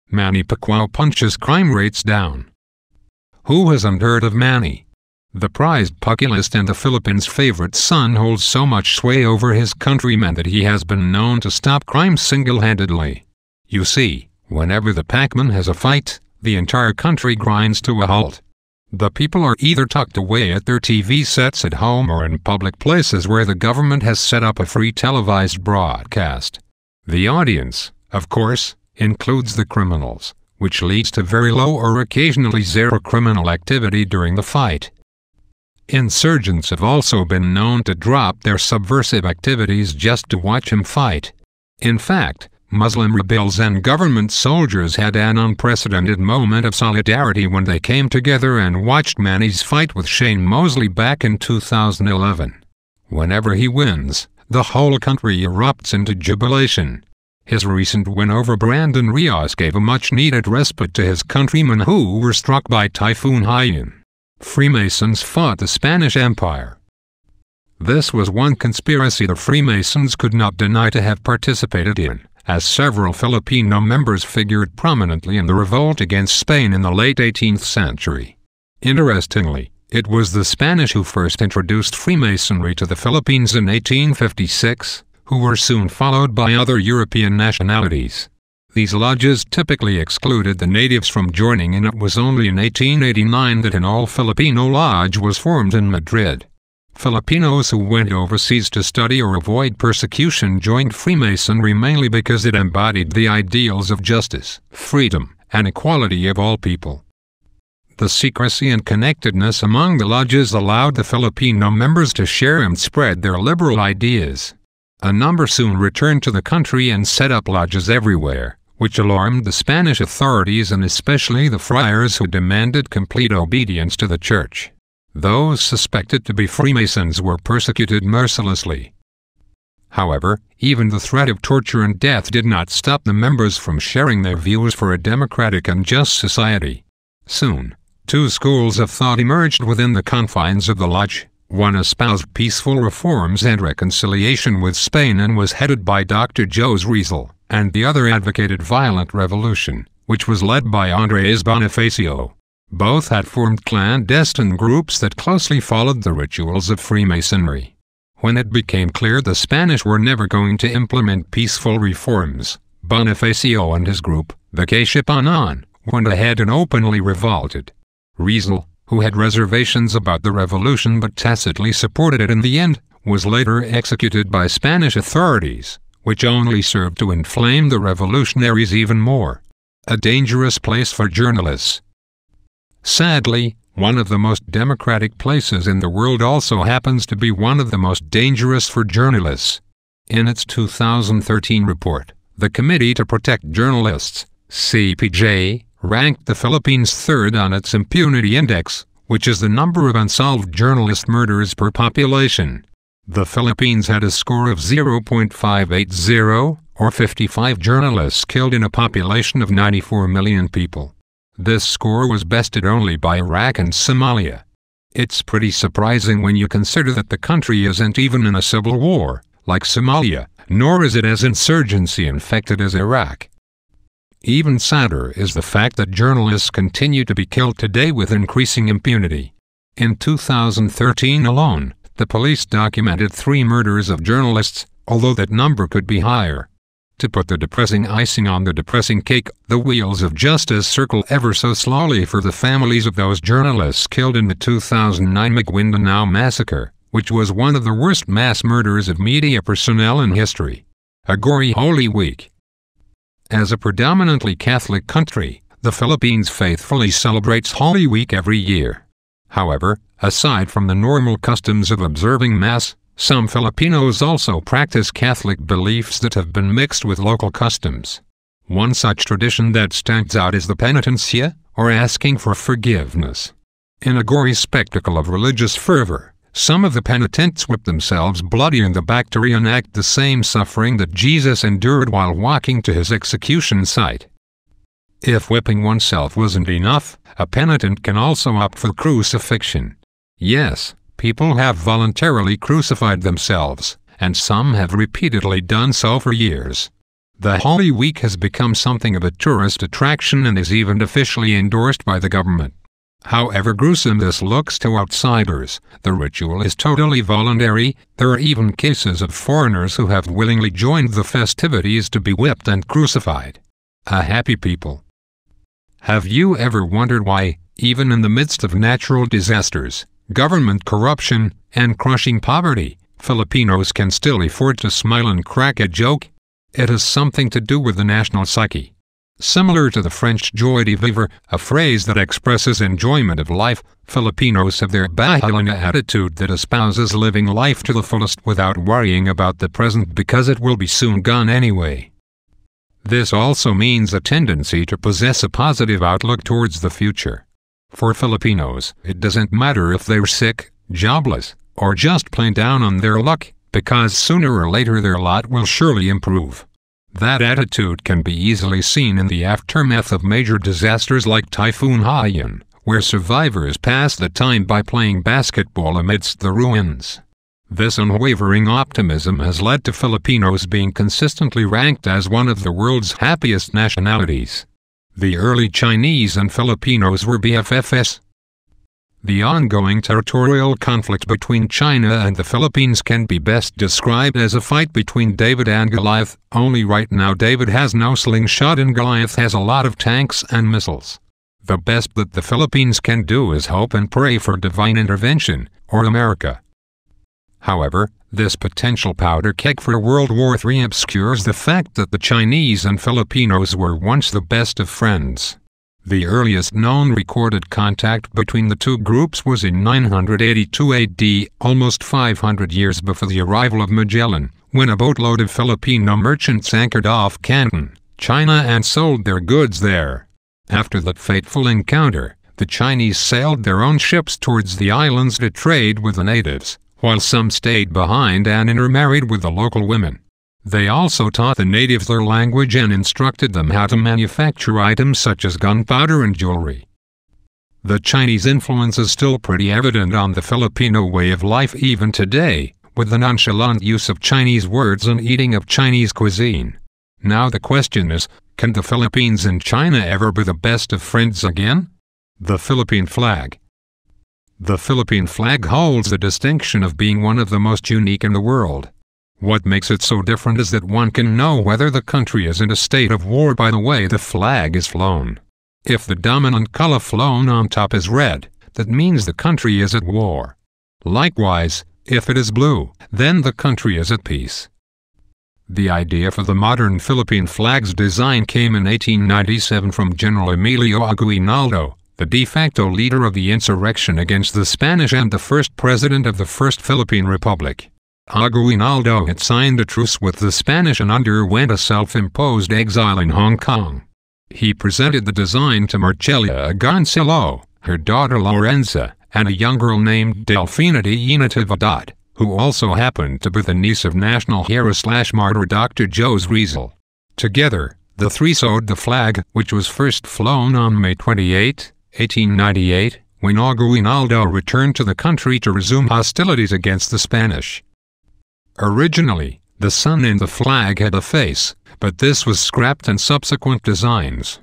Manny Pacquiao punches crime rates down. Who hasn't heard of Manny? The prized Pacquiaoist and the Philippines' favorite son holds so much sway over his countrymen that he has been known to stop crime single-handedly. You see, whenever the Pacman has a fight, the entire country grinds to a halt. The people are either tucked away at their TV sets at home or in public places where the government has set up a free televised broadcast. The audience, of course, includes the criminals, which leads to very low or occasionally zero criminal activity during the fight. Insurgents have also been known to drop their subversive activities just to watch him fight. In fact, Muslim rebels and government soldiers had an unprecedented moment of solidarity when they came together and watched Manny's fight with Shane Mosley back in 2011. Whenever he wins, the whole country erupts into jubilation. His recent win over Brandon Rios gave a much-needed respite to his countrymen who were struck by Typhoon Haiyan. Freemasons fought the Spanish Empire. This was one conspiracy the Freemasons could not deny to have participated in, as several Filipino members figured prominently in the revolt against Spain in the late 18th century. Interestingly, it was the Spanish who first introduced Freemasonry to the Philippines in 1856, who were soon followed by other European nationalities. These lodges typically excluded the natives from joining, and it was only in 1889 that an all-Filipino lodge was formed in Madrid. Filipinos who went overseas to study or avoid persecution joined Freemasonry mainly because it embodied the ideals of justice, freedom, and equality of all people. The secrecy and connectedness among the lodges allowed the Filipino members to share and spread their liberal ideas. A number soon returned to the country and set up lodges everywhere, which alarmed the Spanish authorities and especially the friars who demanded complete obedience to the church. Those suspected to be Freemasons were persecuted mercilessly. However, even the threat of torture and death did not stop the members from sharing their views for a democratic and just society. Soon, two schools of thought emerged within the confines of the lodge. One espoused peaceful reforms and reconciliation with Spain and was headed by Dr. Jose Rizal, and the other advocated violent revolution, which was led by Andres Bonifacio. Both had formed clandestine groups that closely followed the rituals of Freemasonry. When it became clear the Spanish were never going to implement peaceful reforms, Bonifacio and his group, the Katipunan, went ahead and openly revolted. Rizal, who had reservations about the revolution but tacitly supported it in the end, was later executed by Spanish authorities, which only served to inflame the revolutionaries even more. A dangerous place for journalists. Sadly, one of the most democratic places in the world also happens to be one of the most dangerous for journalists. In its 2013 report, the Committee to Protect Journalists, CPJ, ranked the Philippines third on its impunity index, which is the number of unsolved journalist murders per population. The Philippines had a score of 0.580, or 55 journalists killed in a population of 94 million people. This score was bested only by Iraq and Somalia. It's pretty surprising when you consider that the country isn't even in a civil war, like Somalia, nor is it as insurgency-infected as Iraq. Even sadder is the fact that journalists continue to be killed today with increasing impunity. In 2013 alone, the police documented 3 murders of journalists, although that number could be higher. To put the depressing icing on the depressing cake, the wheels of justice circle ever so slowly for the families of those journalists killed in the 2009 Maguindanao massacre, which was one of the worst mass murders of media personnel in history. A gory Holy Week. As a predominantly Catholic country, the Philippines faithfully celebrates Holy Week every year. However, aside from the normal customs of observing Mass, some Filipinos also practice Catholic beliefs that have been mixed with local customs. One such tradition that stands out is the penitencia, or asking for forgiveness. In a gory spectacle of religious fervor, some of the penitents whip themselves bloody in the back to reenact the same suffering that Jesus endured while walking to his execution site. If whipping oneself wasn't enough, a penitent can also opt for crucifixion. Yes, people have voluntarily crucified themselves, and some have repeatedly done so for years. The Holy Week has become something of a tourist attraction and is even officially endorsed by the government. However gruesome this looks to outsiders, the ritual is totally voluntary. There are even cases of foreigners who have willingly joined the festivities to be whipped and crucified. A happy people. Have you ever wondered why, even in the midst of natural disasters, government corruption, and crushing poverty, Filipinos can still afford to smile and crack a joke? It has something to do with the national psyche. Similar to the French joie de vivre, a phrase that expresses enjoyment of life, Filipinos have their bahala attitude that espouses living life to the fullest without worrying about the present because it will be soon gone anyway. This also means a tendency to possess a positive outlook towards the future. For Filipinos, it doesn't matter if they're sick, jobless, or just plain down on their luck, because sooner or later their lot will surely improve. That attitude can be easily seen in the aftermath of major disasters like Typhoon Haiyan, where survivors pass the time by playing basketball amidst the ruins. This unwavering optimism has led to Filipinos being consistently ranked as one of the world's happiest nationalities. The early Chinese and Filipinos were BFFs. The ongoing territorial conflict between China and the Philippines can be best described as a fight between David and Goliath, only right now David has no slingshot and Goliath has a lot of tanks and missiles. The best that the Philippines can do is hope and pray for divine intervention, or America. However, this potential powder keg for World War III obscures the fact that the Chinese and Filipinos were once the best of friends. The earliest known recorded contact between the two groups was in 982 AD, almost 500 years before the arrival of Magellan, when a boatload of Filipino merchants anchored off Canton, China and sold their goods there. After that fateful encounter, the Chinese sailed their own ships towards the islands to trade with the natives, while some stayed behind and intermarried with the local women. They also taught the natives their language and instructed them how to manufacture items such as gunpowder and jewelry. The Chinese influence is still pretty evident on the Filipino way of life even today, with the nonchalant use of Chinese words and eating of Chinese cuisine. Now the question is, can the Philippines and China ever be the best of friends again? The Philippine Flag. The Philippine flag holds the distinction of being one of the most unique in the world. What makes it so different is that one can know whether the country is in a state of war by the way the flag is flown. If the dominant color flown on top is red, that means the country is at war. Likewise, if it is blue, then the country is at peace. The idea for the modern Philippine flag's design came in 1897 from General Emilio Aguinaldo, the de facto leader of the insurrection against the Spanish and the first president of the First Philippine Republic. Aguinaldo had signed a truce with the Spanish and underwent a self-imposed exile in Hong Kong. He presented the design to Marcelia Agoncillo, her daughter Lorenza, and a young girl named Delfina de Natividad, who also happened to be the niece of national hero/martyr Dr. Jose Rizal. Together, the three sewed the flag, which was first flown on May 28, 1898, when Aguinaldo returned to the country to resume hostilities against the Spanish. Originally, the sun in the flag had a face, but this was scrapped in subsequent designs.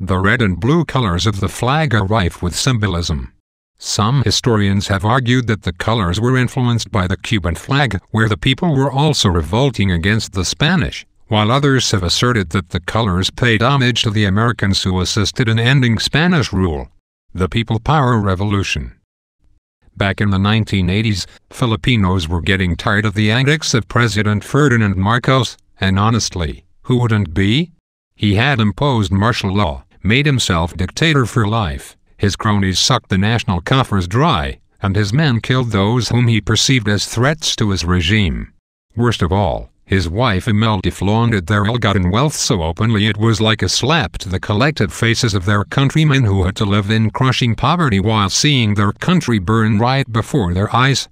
The red and blue colors of the flag are rife with symbolism. Some historians have argued that the colors were influenced by the Cuban flag, where the people were also revolting against the Spanish, while others have asserted that the colors paid homage to the Americans who assisted in ending Spanish rule. The People Power Revolution. Back in the 1980s, Filipinos were getting tired of the antics of President Ferdinand Marcos, and honestly, who wouldn't be? He had imposed martial law, made himself dictator for life, his cronies sucked the national coffers dry, and his men killed those whom he perceived as threats to his regime. Worst of all, his wife Imelda flaunted their ill-gotten wealth so openly it was like a slap to the collective faces of their countrymen who had to live in crushing poverty while seeing their country burn right before their eyes.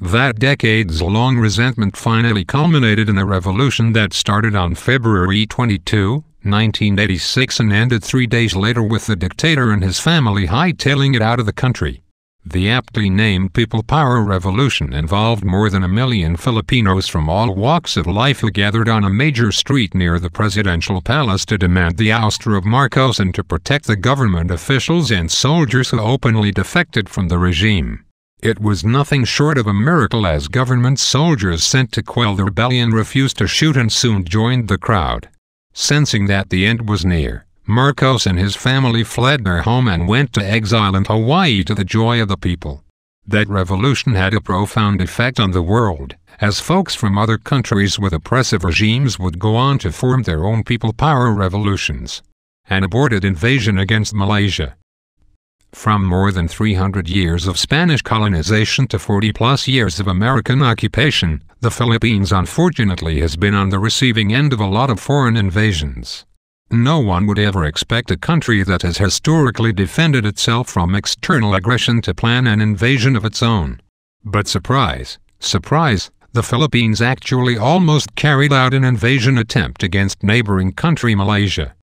That decades-long resentment finally culminated in a revolution that started on February 22, 1986 and ended 3 days later with the dictator and his family hightailing it out of the country. The aptly named People Power Revolution involved more than 1 million Filipinos from all walks of life who gathered on a major street near the presidential palace to demand the ouster of Marcos and to protect the government officials and soldiers who openly defected from the regime. It was nothing short of a miracle, as government soldiers sent to quell the rebellion refused to shoot and soon joined the crowd. Sensing that the end was near, Marcos and his family fled their home and went to exile in Hawaii to the joy of the people. That revolution had a profound effect on the world, as folks from other countries with oppressive regimes would go on to form their own people power revolutions. An aborted invasion against Malaysia. From more than 300 years of Spanish colonization to 40-plus years of American occupation, the Philippines unfortunately has been on the receiving end of a lot of foreign invasions. No one would ever expect a country that has historically defended itself from external aggression to plan an invasion of its own. But surprise, surprise, the Philippines actually almost carried out an invasion attempt against neighboring country Malaysia.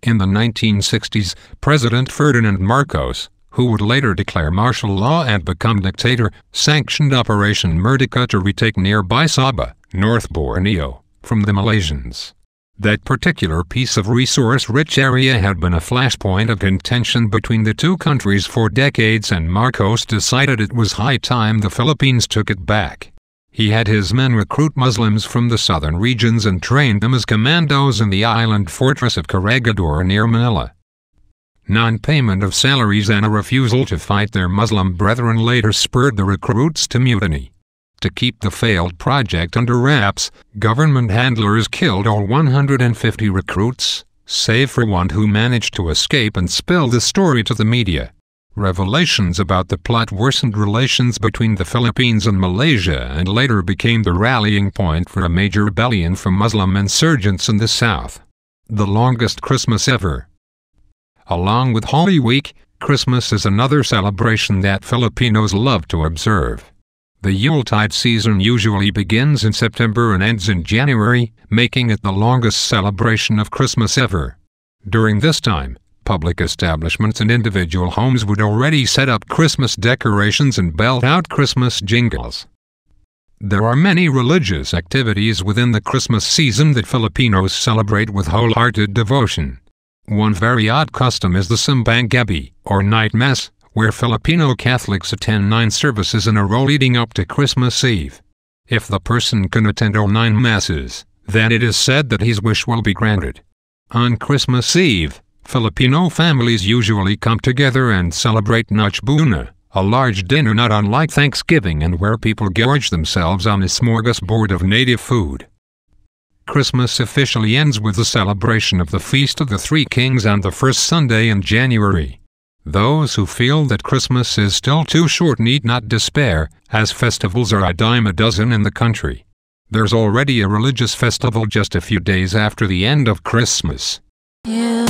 In the 1960s, President Ferdinand Marcos, who would later declare martial law and become dictator, sanctioned Operation Merdeka to retake nearby Sabah, North Borneo, from the Malaysians. That particular piece of resource-rich area had been a flashpoint of contention between the two countries for decades, and Marcos decided it was high time the Philippines took it back. He had his men recruit Muslims from the southern regions and trained them as commandos in the island fortress of Corregidor near Manila. Non-payment of salaries and a refusal to fight their Muslim brethren later spurred the recruits to mutiny. To keep the failed project under wraps, government handlers killed all 150 recruits, save for one who managed to escape and spill the story to the media. Revelations about the plot worsened relations between the Philippines and Malaysia and later became the rallying point for a major rebellion from Muslim insurgents in the south. The longest Christmas ever. Along with Holy Week, Christmas is another celebration that Filipinos love to observe. The Yuletide season usually begins in September and ends in January, making it the longest celebration of Christmas ever. During this time, public establishments and individual homes would already set up Christmas decorations and belt out Christmas jingles. There are many religious activities within the Christmas season that Filipinos celebrate with wholehearted devotion. One very odd custom is the Simbang Gabi, or night mass, where Filipino Catholics attend 9 services in a row leading up to Christmas Eve. If the person can attend all 9 masses, then it is said that his wish will be granted. On Christmas Eve, Filipino families usually come together and celebrate Noche Buena, a large dinner not unlike Thanksgiving and where people gorge themselves on a smorgasbord of native food. Christmas officially ends with the celebration of the Feast of the Three Kings on the first Sunday in January. Those who feel that Christmas is still too short need not despair, as festivals are a dime a dozen in the country. There's already a religious festival just a few days after the end of Christmas. Yeah.